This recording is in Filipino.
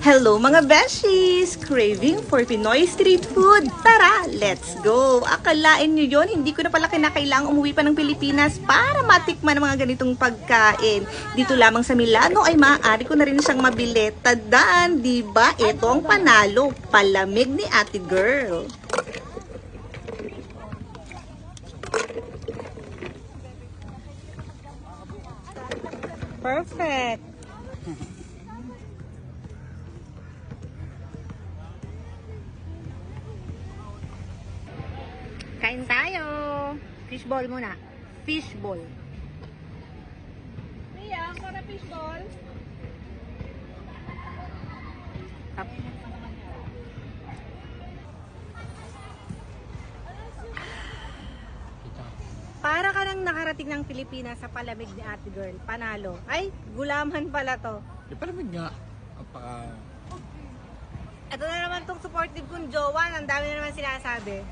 Hello mga beshies! Craving for Pinoy street food? Tara, let's go! Akalain nyo yun, hindi ko na pala kinakailangang umuwi pa ng Pilipinas para matikman ang mga ganitong pagkain. Dito lamang sa Milano ay maaari ko na rin siyang mabili. Tadaan, diba? Ito ang panalo, palamig ni ate girl. Perfect! Kain tayo. Fishball muna. Fishball. Mia, ako na fishball. Tap. Para ka nang nakarating ng Pilipinas sa palamig ni ate girl. Panalo. Ay, gulaman pala to. Di palamig nga. Apaka... Ito na naman tong supportive kong jowa. Ang dami na naman sinasabi.